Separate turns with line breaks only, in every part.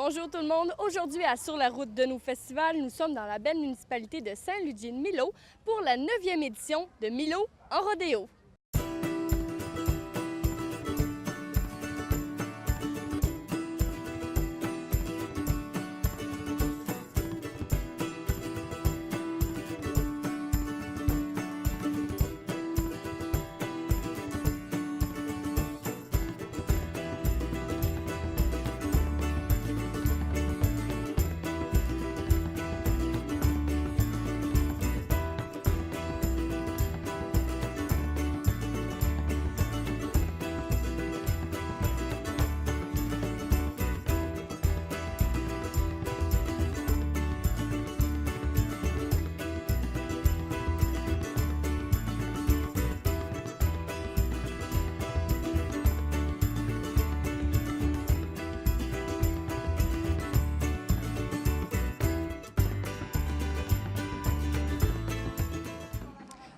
Bonjour tout le monde. Aujourd'hui à Sur la route de nos festivals, nous sommes dans la belle municipalité de Saint-Ludger-de-Milo pour la 9e édition de Milo en rodéo.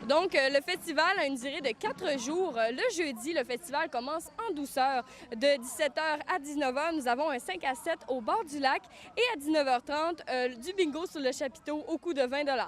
Donc, le festival a une durée de 4 jours. Le jeudi, le festival commence en douceur. De 17h à 19h, nous avons un 5 à 7 au bord du lac et à 19h30, du bingo sur le chapiteau au coût de 20 $.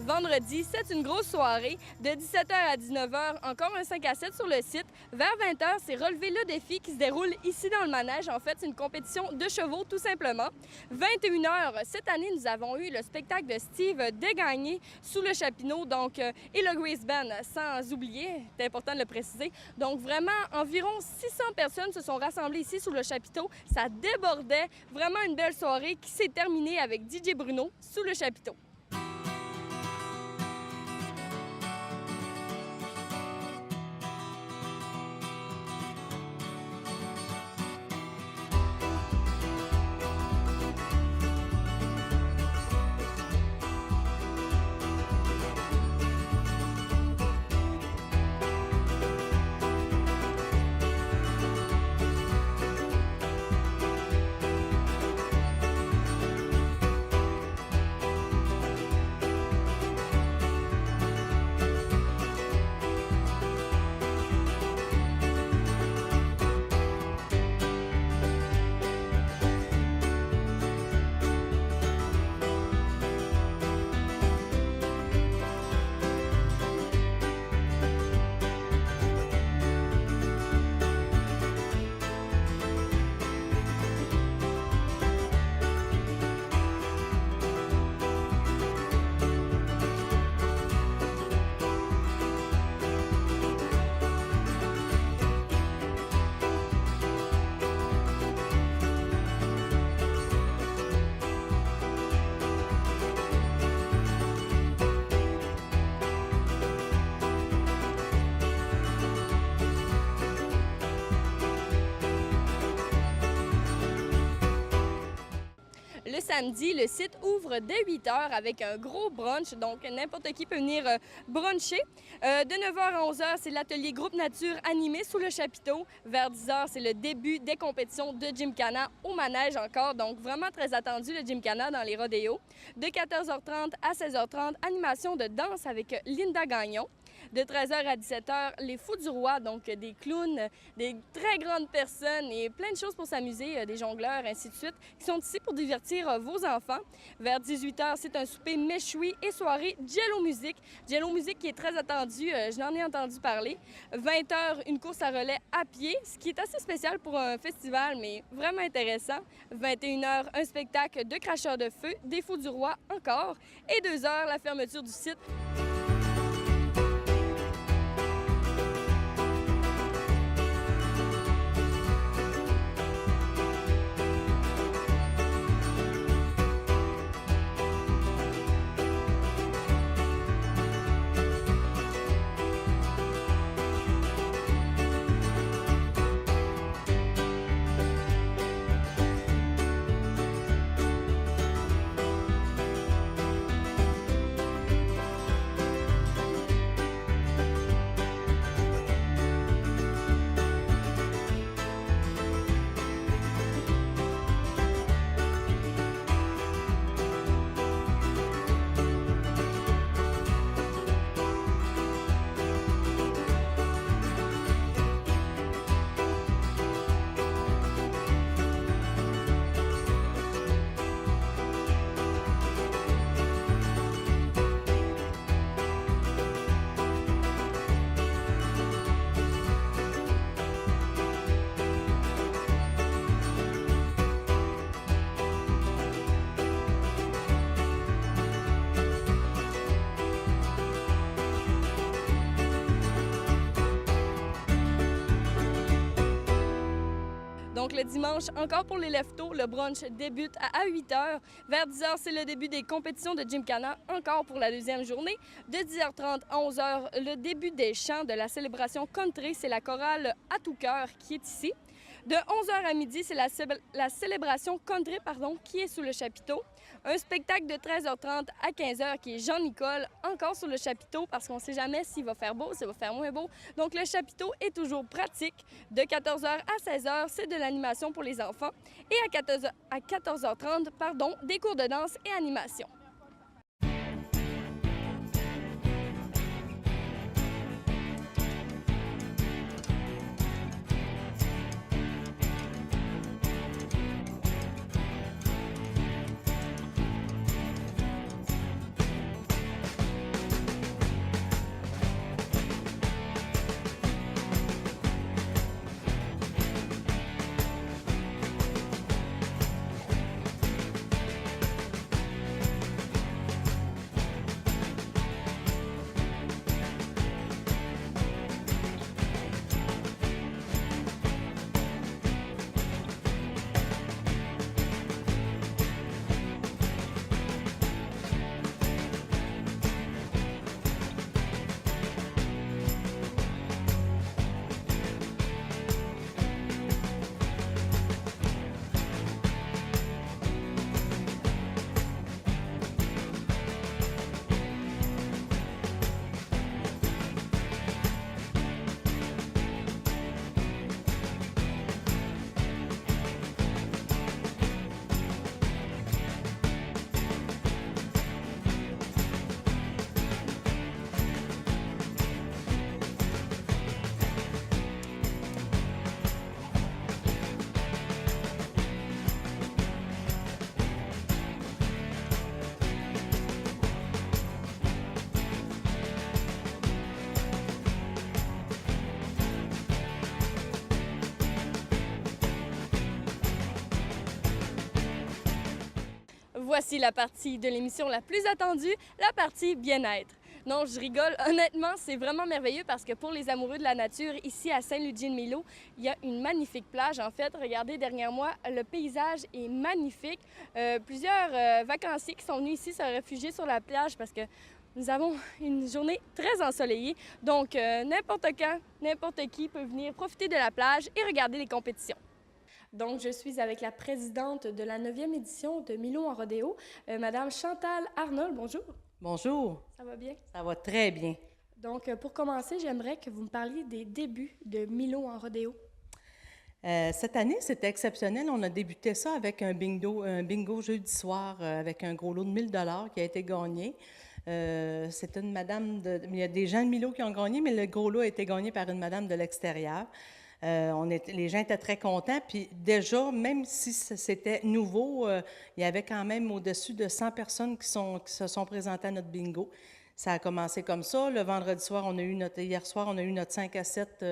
Vendredi, c'est une grosse soirée. De 17h à 19h, encore un 5 à 7 sur le site. Vers 20h, c'est relever le défi qui se déroule ici dans le manège. En fait, c'est une compétition de chevaux, tout simplement. 21h, cette année, nous avons eu le spectacle de Steve Degagné sous le Chapiteau, donc, et le Grace Band, sans oublier, c'est important de le préciser. Donc, vraiment, environ 600 personnes se sont rassemblées ici sous le Chapiteau. Ça débordait. Vraiment une belle soirée qui s'est terminée avec DJ Bruno sous le Chapiteau. Le samedi, le site ouvre dès 8h avec un gros brunch, donc n'importe qui peut venir bruncher. De 9h à 11h, c'est l'atelier Groupe Nature animé sous le Chapiteau. Vers 10h, c'est le début des compétitions de Gymkhana au manège encore, donc vraiment très attendu le Gymkhana dans les rodéos. De 14h30 à 16h30, animation de danse avec Linda Gagnon. De 13 h à 17 h, les Fous du Roi, donc des clowns, des très grandes personnes et plein de choses pour s'amuser, des jongleurs, ainsi de suite, qui sont ici pour divertir vos enfants. Vers 18 h, c'est un souper méchoui et soirée Jello Musique. Jello Musique qui est très attendu, je n'en ai entendu parler. 20 h, une course à relais à pied, ce qui est assez spécial pour un festival, mais vraiment intéressant. 21 h, un spectacle de cracheurs de feu, des Fous du Roi encore. Et 2 h, la fermeture du site. Donc, le dimanche, encore pour les leftos, le brunch débute à 8 h. Vers 10 h, c'est le début des compétitions de Gymkhana, encore pour la deuxième journée. De 10h30 à 11 h, le début des chants de la célébration country. C'est la chorale À tout cœur qui est ici. De 11 h à midi, c'est la célébration country qui est sous le chapiteau. Un spectacle de 13h30 à 15 h qui est Jean-Nicole, encore sur le chapiteau parce qu'on ne sait jamais s'il va faire beau, s'il va faire moins beau. Donc le chapiteau est toujours pratique. De 14 h à 16 h, c'est de l'animation pour les enfants. Et à 14h30, des cours de danse et animation. Voici la partie de l'émission la plus attendue, la partie bien-être. Non, je rigole. Honnêtement, c'est vraiment merveilleux parce que pour les amoureux de la nature, ici à Saint-Ludger-de-Milo, il y a une magnifique plage. En fait, regardez derrière moi, le paysage est magnifique. Plusieurs vacanciers qui sont venus ici se réfugier sur la plage parce que nous avons une journée très ensoleillée. Donc, n'importe quand, n'importe qui peut venir profiter de la plage et regarder les compétitions. Donc, je suis avec la présidente de la 9e édition de Milo en rodéo, Madame Chantal Arnold. Bonjour.
Bonjour.
Ça va bien?
Ça va très bien.
Donc, pour commencer, j'aimerais que vous me parliez des débuts de Milo en rodéo.
Cette année, c'était exceptionnel. On a débuté ça avec un bingo jeudi soir avec un gros lot de 1 000 $ qui a été gagné. C'était une madame il y a des gens de Milo qui ont gagné, mais le gros lot a été gagné par une madame de l'extérieur. Les gens étaient très contents. Puis déjà, même si c'était nouveau, il y avait quand même au-dessus de 100 personnes qui se sont présentées à notre bingo. Ça a commencé comme ça. Le vendredi soir, hier soir, on a eu notre 5 à 7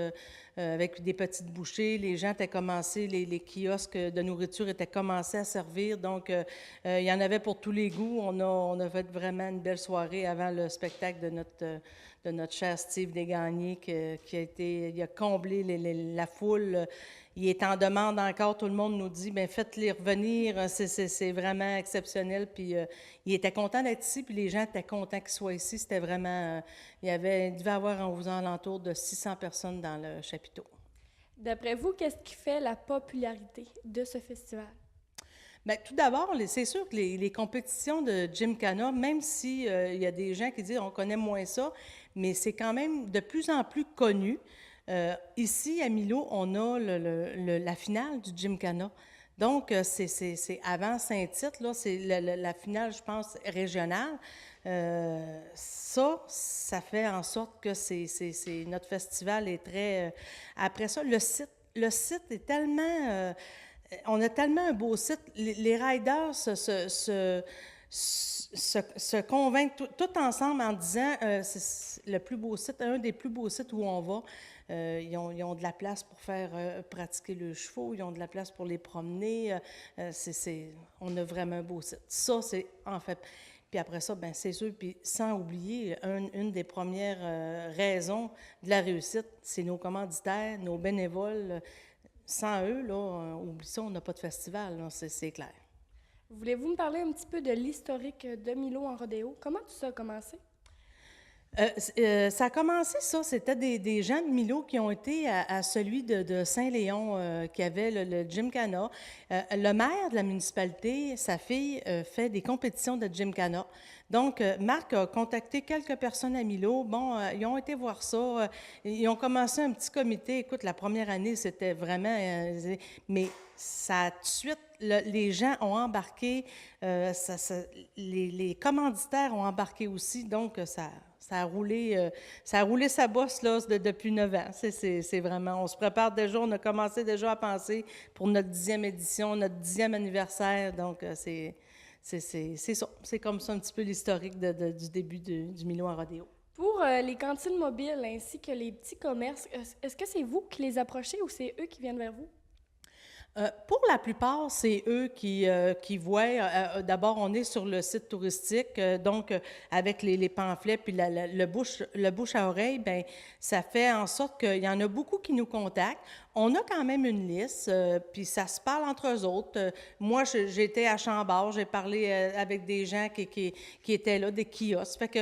avec des petites bouchées. Les gens étaient commencés, les kiosques de nourriture étaient commencés à servir. Donc, il y en avait pour tous les goûts. On a fait vraiment une belle soirée avant le spectacle de notre cher Steve Desgagnés il a comblé la foule. Il est en demande encore, tout le monde nous dit, bien, faites-les revenir, c'est vraiment exceptionnel. Puis il était content d'être ici, puis les gens étaient contents qu'il soit ici. C'était vraiment, il devait y avoir aux alentours de 600 personnes dans le chapiteau.
D'après vous, qu'est-ce qui fait la popularité de ce festival?
Bien, tout d'abord, c'est sûr que les compétitions de Gymkhana, même si il y a des gens qui disent on connaît moins ça, mais c'est quand même de plus en plus connu. Ici, à Milo, on a la finale du Gymkhana. Donc, c'est avant Saint-Tite, là, c'est la finale, je pense, régionale. Ça fait en sorte que notre festival est très... après ça, le site est tellement... on a tellement un beau site. Les riders se convainquent tout ensemble en disant c'est le plus beau site, un des plus beaux sites où on va. Ils ont de la place pour faire pratiquer le chevaux, ils ont de la place pour les promener. On a vraiment un beau site. Ça, c'est en fait. Puis après ça, bien, c'est sûr, puis sans oublier, une des premières raisons de la réussite, c'est nos commanditaires, nos bénévoles. Sans eux, là, oublie ça, on n'a pas de festival, là, c'est clair.
Voulez-vous me parler un petit peu de l'historique de Milo en rodéo? Comment tout ça a commencé?
Ça a commencé, ça, c'était des gens de Milo qui ont été à celui de Saint-Léon, qui avait le Gymkhana. Le maire de la municipalité, sa fille, fait des compétitions de Gymkhana. Donc, Marc a contacté quelques personnes à Milo. Bon, ils ont été voir ça. Ils ont commencé un petit comité. Écoute, la première année, c'était vraiment... mais ça, tout de suite, les gens ont embarqué. Les commanditaires ont embarqué aussi. Donc, ça a roulé sa bosse là, depuis 9 ans. C'est vraiment... On se prépare déjà. On a commencé déjà à penser pour notre 10e édition, notre 10e anniversaire. Donc, c'est ça. C'est comme ça un petit peu l'historique du début du Milo en rodéo.
Pour les cantines mobiles ainsi que les petits commerces, est-ce que c'est vous qui les approchez ou c'est eux qui viennent vers vous?
Pour la plupart, c'est eux qui voient. D'abord, on est sur le site touristique, donc avec les pamphlets puis le bouche à oreille, ben ça fait en sorte qu'il y en a beaucoup qui nous contactent. On a quand même une liste, puis ça se parle entre eux autres. Moi, j'étais à Chambord, j'ai parlé avec des gens qui étaient là, des kiosques. Fait que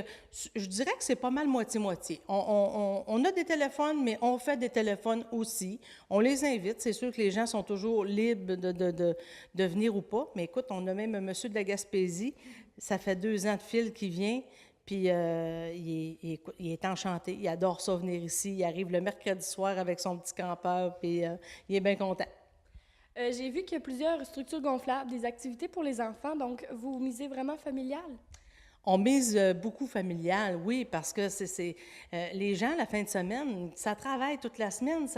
je dirais que c'est pas mal moitié-moitié. On a des téléphones, mais on fait des téléphones aussi. On les invite. C'est sûr que les gens sont toujours libres de venir ou pas. Mais écoute, on a même un monsieur de la Gaspésie. Ça fait 2 ans de fil qu'il vient. Puis il est enchanté, il adore ça venir ici. Il arrive le mercredi soir avec son petit campeur, puis il est bien content.
J'ai vu qu'il y a plusieurs structures gonflables, des activités pour les enfants, donc vous misez vraiment familial?
On mise beaucoup familial, oui, parce que les gens, la fin de semaine, ça travaille toute la semaine,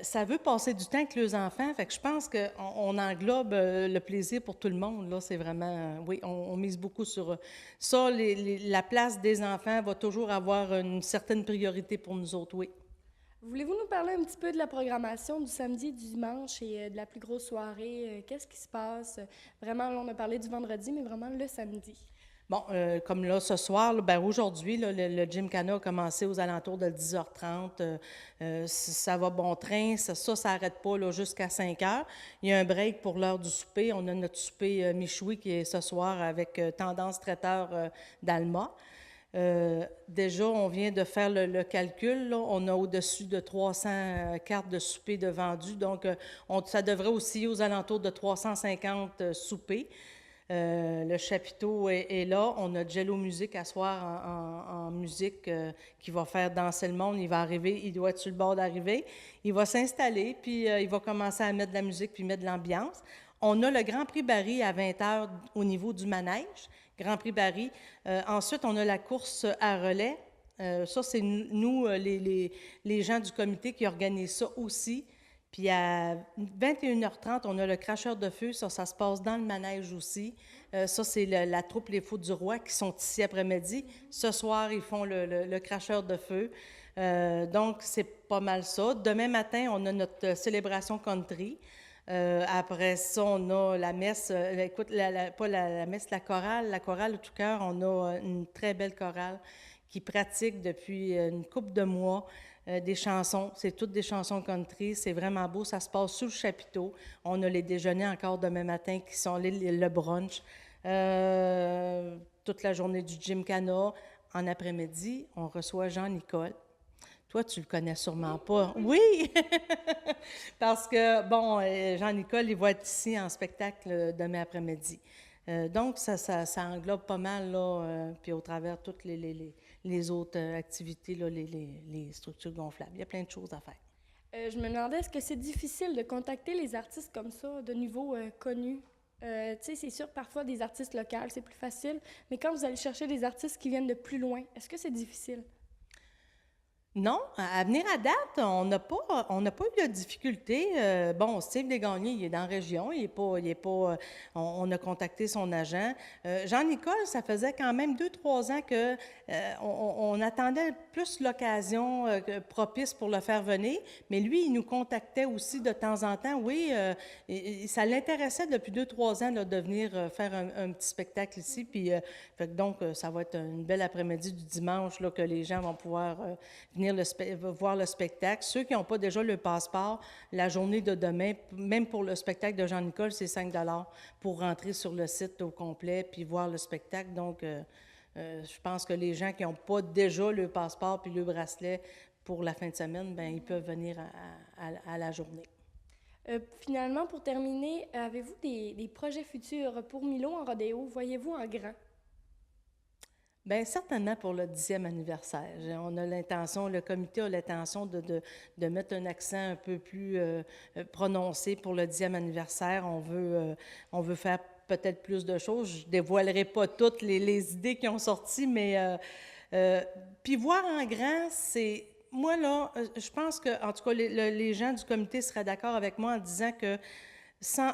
ça veut passer du temps avec les enfants. Fait que je pense qu'on englobe le plaisir pour tout le monde. Là, c'est vraiment... oui, on mise beaucoup sur ça. La place des enfants va toujours avoir une certaine priorité pour nous autres, oui.
Voulez-vous nous parler un petit peu de la programmation du samedi et du dimanche et de la plus grosse soirée? Qu'est-ce qui se passe? Vraiment, là, on a parlé du vendredi, mais vraiment le samedi.
Bon, comme là, ce soir, là, ben aujourd'hui, là, le Gymkhana a commencé aux alentours de 10h30. Ça va bon train. Ça n'arrête pas là, jusqu'à 5h. Il y a un break pour l'heure du souper. On a notre souper Michoui qui est ce soir avec Tendance Traiteur d'Alma. Déjà, on vient de faire le calcul. Là. On a au-dessus de 300 cartes de souper de vendues. Donc, ça devrait aussi aux alentours de 350 soupers. Le chapiteau est là. On a Jello Musique à soir en musique qui va faire danser le monde. Il va arriver, il doit être sur le bord d'arriver. Il va s'installer, puis il va commencer à mettre de la musique puis mettre de l'ambiance. On a le Grand Prix Barry à 20h au niveau du manège Grand Prix Barry. Ensuite, on a la course à relais. Ça, c'est nous, les gens du comité qui organisent ça aussi. Puis à 21h30, on a le cracheur de feu. Ça se passe dans le manège aussi. Ça, c'est la troupe Les Fous du Roi qui sont ici après-midi. Ce soir, ils font le cracheur de feu. Donc, c'est pas mal ça. Demain matin, on a notre célébration country. Après ça, on a la messe, écoute, pas la messe, la chorale de tout cœur. On a une très belle chorale qui pratique depuis une couple de mois des chansons. C'est toutes des chansons country. C'est vraiment beau. Ça se passe sous le chapiteau. On a les déjeuners encore demain matin qui sont le brunch. Toute la journée du Gymkhana. En après-midi, on reçoit Jean-Nicole. Toi, tu le connais sûrement pas. Oui! Parce que, bon, Jean-Nicole, il va être ici en spectacle demain après-midi. Donc, ça englobe pas mal, là, puis au travers toutes les autres activités, là, les structures gonflables. Il y a plein de choses à faire.
Je me demandais, est-ce que c'est difficile de contacter les artistes comme ça, de niveau connu? Tu sais, c'est sûr, parfois, des artistes locaux, c'est plus facile. Mais quand vous allez chercher des artistes qui viennent de plus loin, est-ce que c'est difficile?
Non, à venir à date, on n'a pas eu de difficulté. Bon, Steve Desgagnés, il est dans la région, on a contacté son agent. Jean-Nicole, ça faisait quand même 2-3 ans que on attendait plus l'occasion propice pour le faire venir, mais lui, il nous contactait aussi de temps en temps. Oui, ça l'intéressait depuis 2-3 ans là, de venir faire un petit spectacle ici. Puis, donc, ça va être une belle après-midi du dimanche là, que les gens vont pouvoir venir voir le spectacle. Ceux qui n'ont pas déjà le passeport, la journée de demain, même pour le spectacle de Jean-Nicole, c'est 5 $ pour rentrer sur le site au complet puis voir le spectacle. Donc, je pense que les gens qui n'ont pas déjà le passeport puis le bracelet pour la fin de semaine, bien, ils peuvent venir à la journée.
Finalement, pour terminer, avez-vous des projets futurs pour Milo en rodéo? Voyez-vous en grand?
Bien, certainement pour le 10e anniversaire. On a l'intention, le comité a l'intention de mettre un accent un peu plus prononcé pour le 10e anniversaire. On veut faire peut-être plus de choses. Je ne dévoilerai pas toutes les idées qui ont sorti, mais puis voir en grand, c'est... Moi, là, je pense que, en tout cas, les gens du comité seraient d'accord avec moi en disant que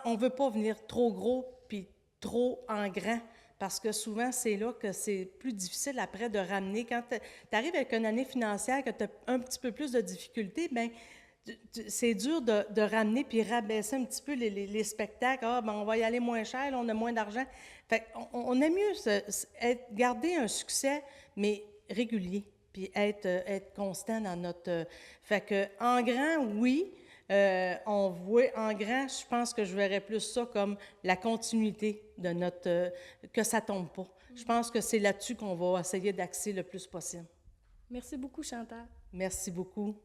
on ne veut pas venir trop gros puis trop en grand. Parce que souvent, c'est là que c'est plus difficile après de ramener. Quand tu arrives avec une année financière, que tu as un petit peu plus de difficultés, bien, c'est dur de ramener puis rabaisser un petit peu les spectacles. Ah, bien, on va y aller moins cher, là, on a moins d'argent. Fait on aime mieux garder un succès, mais régulier, puis être constant dans notre... Fait que, en grand, oui. On voit en grand, je pense que je verrais plus ça comme la continuité de notre... que ça tombe pas. Je pense que c'est là-dessus qu'on va essayer d'axer le plus possible.
Merci beaucoup, Chantal.
Merci beaucoup.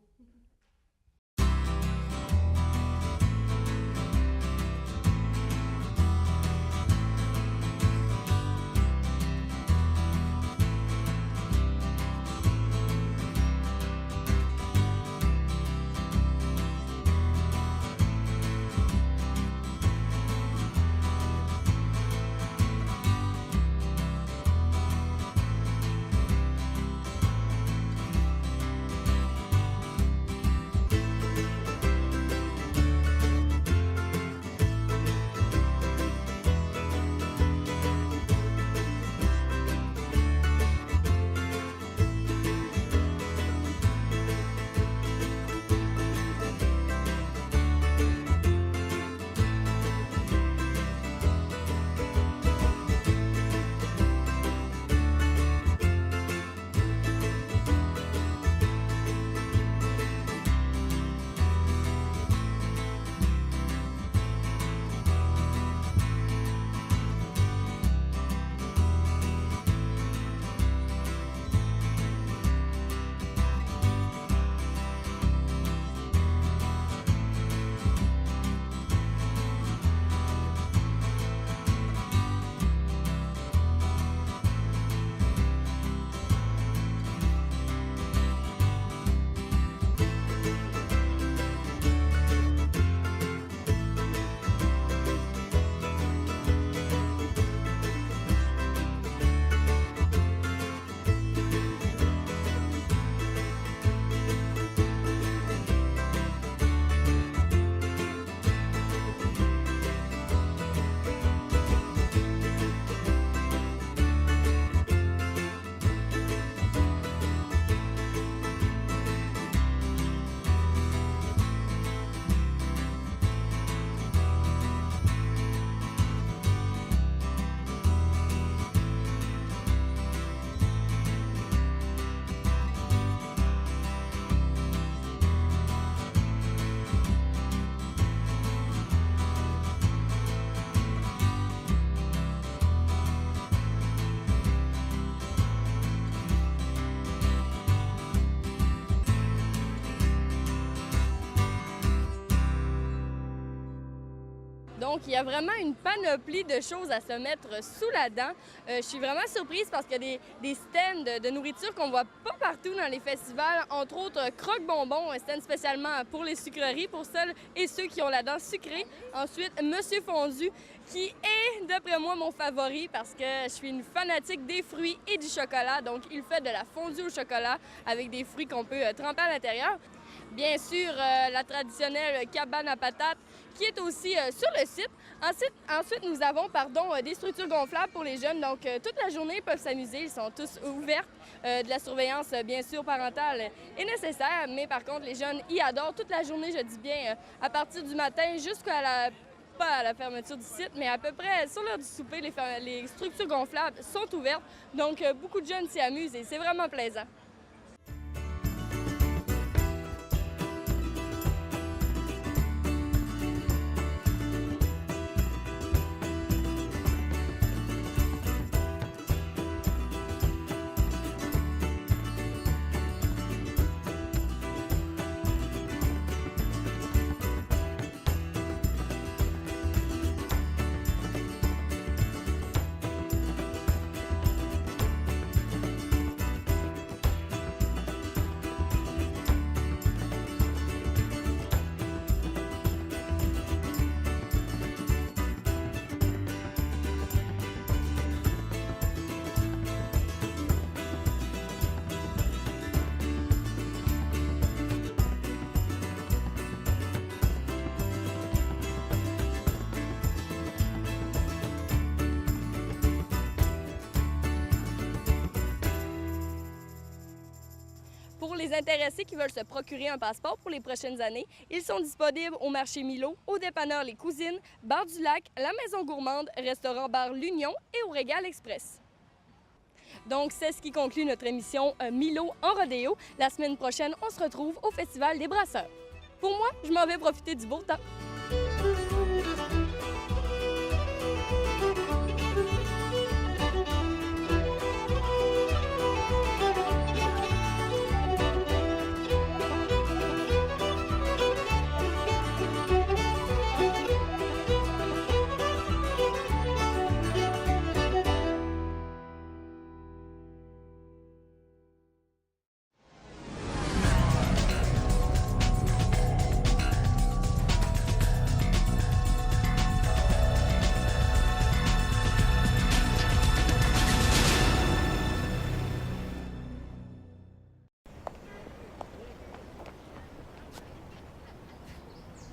Donc, il y a vraiment une panoplie de choses à se mettre sous la dent. Je suis vraiment surprise parce qu'il y a des stands de nourriture qu'on voit pas partout dans les festivals. Entre autres, Croque-Bonbon, un stand spécialement pour les sucreries, pour celles et ceux qui ont la dent sucrée. Ensuite, Monsieur Fondu, qui est, d'après moi, mon favori parce que je suis une fanatique des fruits et du chocolat. Donc, il fait de la fondue au chocolat avec des fruits qu'on peut tremper à l'intérieur. Bien sûr, la traditionnelle cabane à patates qui est aussi sur le site. Ensuite nous avons des structures gonflables pour les jeunes. Donc, toute la journée, ils peuvent s'amuser. Ils sont tous ouverts. De la surveillance, bien sûr, parentale est nécessaire. Mais par contre, les jeunes y adorent toute la journée, je dis bien, à partir du matin jusqu'à pas à la fermeture du site, mais à peu près sur l'heure du souper, les structures gonflables sont ouvertes. Donc, beaucoup de jeunes s'y amusent et c'est vraiment plaisant. Pour les intéressés qui veulent se procurer un passeport pour les prochaines années, ils sont disponibles au marché Milo, au dépanneur Les Cousines, Bar du Lac, la Maison Gourmande, restaurant Bar L'Union et au Régal Express. Donc, c'est ce qui conclut notre émission Milo en rodéo. La semaine prochaine, on se retrouve au Festival des Brasseurs. Pour moi, je m'en vais profiter du beau temps.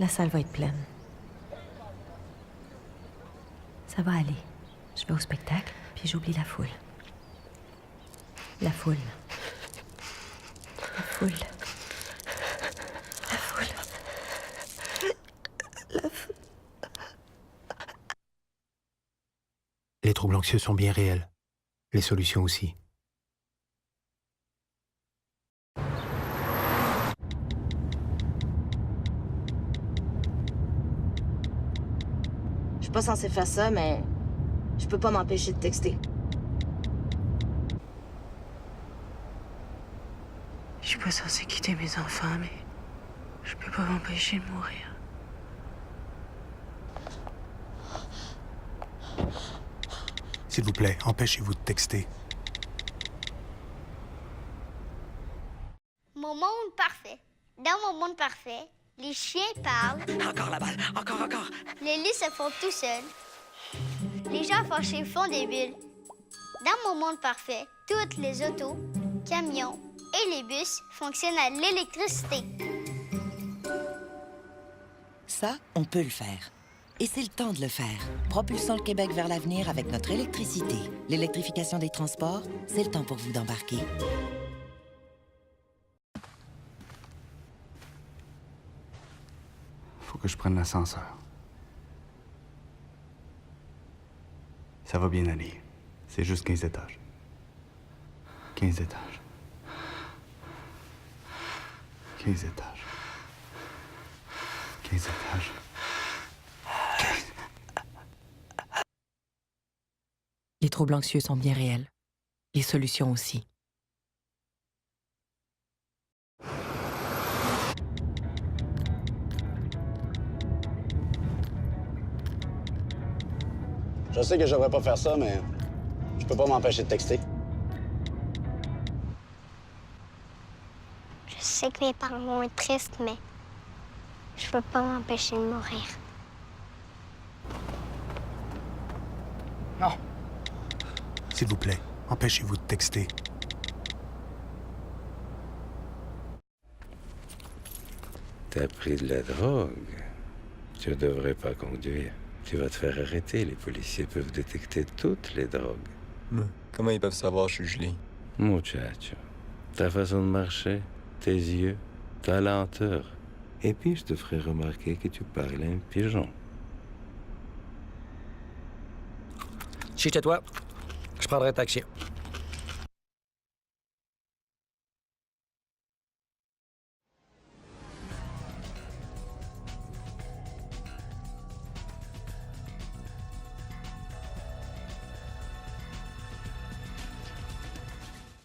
La salle va être pleine. Ça va aller. Je vais au spectacle, puis j'oublie la foule. La foule. La foule. La foule. La foule.
Les troubles anxieux sont bien réels. Les solutions aussi.
Je suis pas censée faire ça, mais je peux pas m'empêcher de texter.
Je suis pas censée quitter mes enfants, mais je peux pas m'empêcher de mourir.
S'il vous plaît, empêchez-vous de texter.
Mon monde parfait. Dans mon monde parfait, les chiens parlent.
Encore la balle, encore.
Les lits se font tout seuls. Les gens fâchés font des bulles. Dans mon monde parfait, toutes les autos, camions et les bus fonctionnent à l'électricité.
Ça, on peut le faire. Et c'est le temps de le faire. Propulsons le Québec vers l'avenir avec notre électricité. L'électrification des transports, c'est le temps pour vous d'embarquer.
Faut que je prenne l'ascenseur. Ça va bien aller. C'est juste 15 étages. 15 étages. 15 étages. 15 étages. 15.
Les troubles anxieux sont bien réels. Les solutions aussi.
Je sais que je devrais pas faire ça, mais je peux pas m'empêcher de texter.
Je sais que mes parents vont être tristes, mais je peux pas m'empêcher de mourir.
Non.
S'il vous plaît, empêchez-vous de texter.
T'as pris de la drogue. Tu ne devrais pas conduire. Tu vas te faire arrêter. Les policiers peuvent détecter toutes les drogues.
Mais comment ils peuvent savoir je suis gelé?
Muchacho, ta façon de marcher, tes yeux, ta lenteur. Et puis je te ferai remarquer que tu parles un pigeon.
Chez toi, je prendrai un taxi.